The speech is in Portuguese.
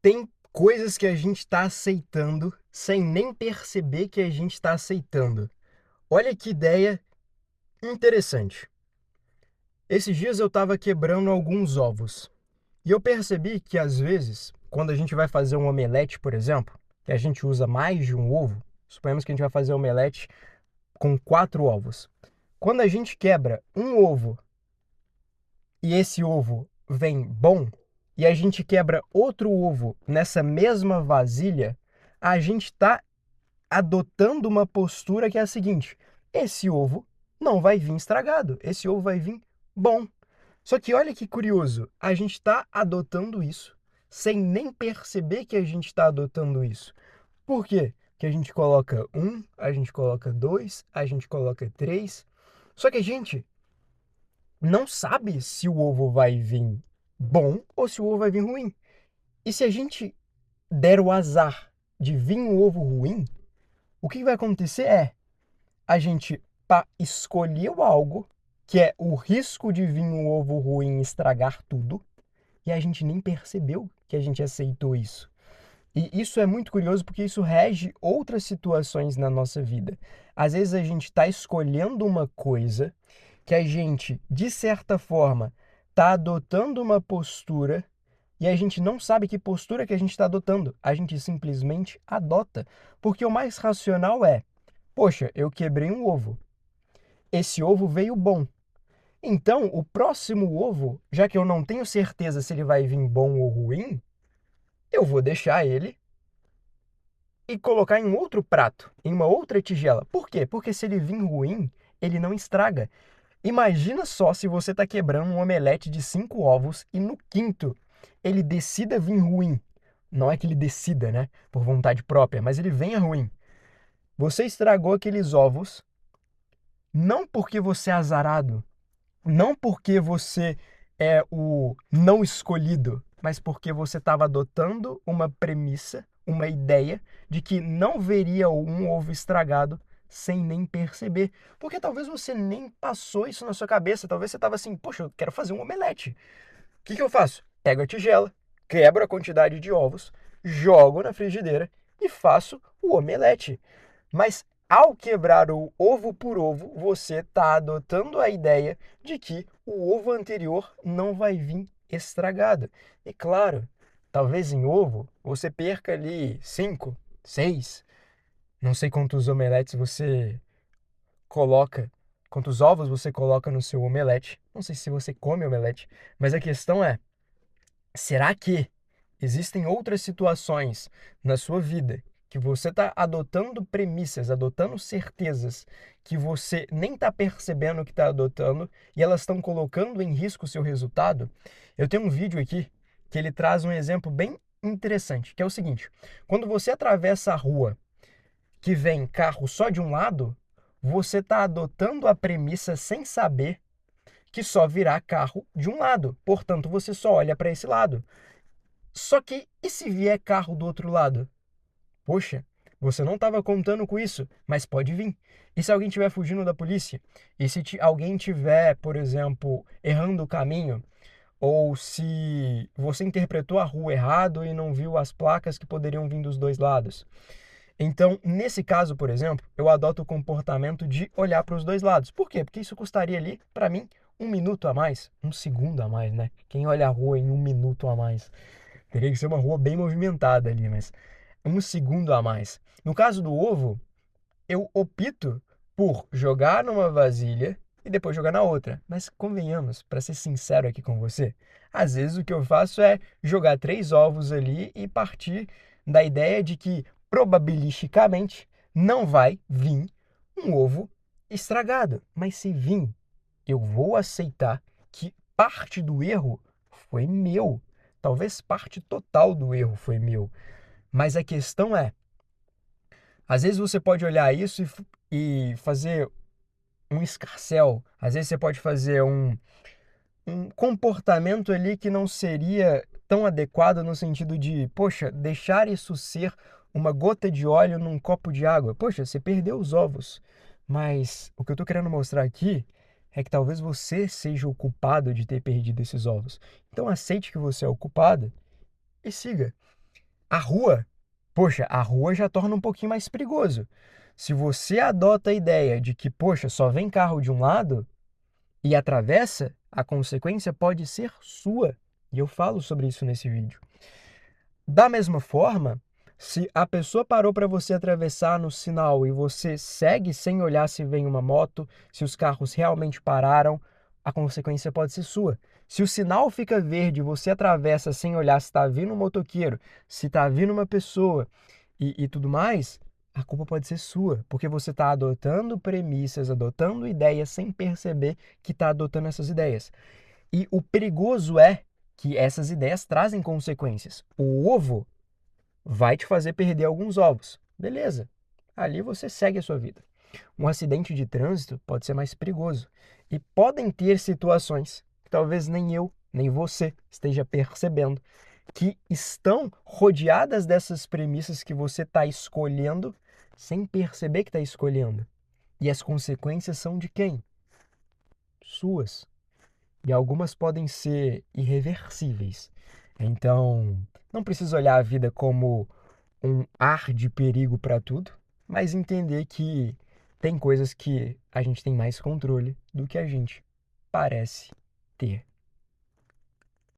Tem coisas que a gente está aceitando sem nem perceber que a gente está aceitando. Olha que ideia interessante. Esses dias eu estava quebrando alguns ovos e eu percebi que às vezes, quando a gente vai fazer um omelete, por exemplo, que a gente usa mais de um ovo, suponhamos que a gente vai fazer um omelete com 4 ovos. Quando a gente quebra um ovo e esse ovo vem bom, e a gente quebra outro ovo nessa mesma vasilha, a gente está adotando uma postura que é a seguinte: esse ovo não vai vir estragado, esse ovo vai vir bom. Só que olha que curioso, a gente está adotando isso sem nem perceber que a gente está adotando isso. Por quê? Que a gente coloca um, a gente coloca dois, a gente coloca três. Só que a gente não sabe se o ovo vai vir bom ou se o ovo vai vir ruim. E se a gente der o azar de vir um ovo ruim, o que vai acontecer é a gente escolheu algo que é o risco de vir um ovo ruim e estragar tudo, e a gente nem percebeu que a gente aceitou isso. E isso é muito curioso porque isso rege outras situações na nossa vida. Às vezes a gente está escolhendo uma coisa que a gente, de certa forma, está adotando uma postura e a gente não sabe que postura que a gente está adotando. A gente simplesmente adota. Porque o mais racional é: poxa, eu quebrei um ovo. Esse ovo veio bom. Então, o próximo ovo, já que eu não tenho certeza se ele vai vir bom ou ruim, eu vou deixar ele e colocar em outro prato, em uma outra tigela. Por quê? Porque se ele vir ruim, ele não estraga. Imagina só se você está quebrando um omelete de 5 ovos e no quinto ele decida vir ruim. Não é que ele decida, né? Por vontade própria, mas ele venha ruim. Você estragou aqueles ovos não porque você é azarado, não porque você é o não escolhido, mas porque você estava adotando uma premissa, uma ideia de que não veria um ovo estragado sem nem perceber. Porque talvez você nem passou isso na sua cabeça. Talvez você estava assim: poxa, eu quero fazer um omelete. O que eu faço? Pego a tigela, quebro a quantidade de ovos, jogo na frigideira e faço o omelete. Mas ao quebrar o ovo por ovo, você está adotando a ideia de que o ovo anterior não vai vir estragado. E claro, talvez em ovo você perca ali 5, 6, não sei quantos omeletes você coloca, quantos ovos você coloca no seu omelete. Não sei se você come omelete, mas a questão é: será que existem outras situações na sua vida que você está adotando premissas, adotando certezas que você nem está percebendo que está adotando e elas estão colocando em risco o seu resultado? Eu tenho um vídeo aqui que ele traz um exemplo bem interessante, que é o seguinte: quando você atravessa a rua que vem carro só de um lado, você está adotando a premissa sem saber que só virá carro de um lado. Portanto, você só olha para esse lado. Só que, e se vier carro do outro lado? Poxa, você não estava contando com isso, mas pode vir. E se alguém estiver fugindo da polícia? E se alguém estiver, por exemplo, errando o caminho? Ou se você interpretou a rua errado e não viu as placas que poderiam vir dos dois lados? Então, nesse caso, por exemplo, eu adoto o comportamento de olhar para os dois lados. Por quê? Porque isso custaria ali, para mim, 1 minuto a mais, 1 segundo a mais, né? Quem olha a rua em 1 minuto a mais? Teria que ser uma rua bem movimentada ali, mas 1 segundo a mais. No caso do ovo, eu opto por jogar numa vasilha e depois jogar na outra. Mas convenhamos, para ser sincero aqui com você, às vezes o que eu faço é jogar 3 ovos ali e partir da ideia de que probabilisticamente não vai vir um ovo estragado. Mas se vir, eu vou aceitar que parte do erro foi meu. Talvez parte total do erro foi meu. Mas a questão é, às vezes você pode olhar isso e fazer um escarcéu. Às vezes você pode fazer um comportamento ali que não seria tão adequado no sentido de, poxa, deixar isso ser uma gota de óleo num copo de água. Poxa, você perdeu os ovos. Mas o que eu estou querendo mostrar aqui é que talvez você seja o culpado de ter perdido esses ovos. Então aceite que você é o culpado e siga. A rua, poxa, a rua já torna um pouquinho mais perigoso. Se você adota a ideia de que, poxa, só vem carro de um lado e atravessa, a consequência pode ser sua. E eu falo sobre isso nesse vídeo. Da mesma forma, se a pessoa parou para você atravessar no sinal e você segue sem olhar se vem uma moto, se os carros realmente pararam, a consequência pode ser sua. Se o sinal fica verde e você atravessa sem olhar se está vindo um motoqueiro, se está vindo uma pessoa e tudo mais, a culpa pode ser sua, porque você está adotando premissas, adotando ideias sem perceber que está adotando essas ideias. E o perigoso é que essas ideias trazem consequências. O ovo vai te fazer perder alguns ovos. Beleza. Ali você segue a sua vida. Um acidente de trânsito pode ser mais perigoso. E podem ter situações que talvez nem eu, nem você esteja percebendo, que estão rodeadas dessas premissas que você está escolhendo sem perceber que está escolhendo. E as consequências são de quem? Suas. E algumas podem ser irreversíveis. Então, não precisa olhar a vida como um ar de perigo para tudo, mas entender que tem coisas que a gente tem mais controle do que a gente parece ter.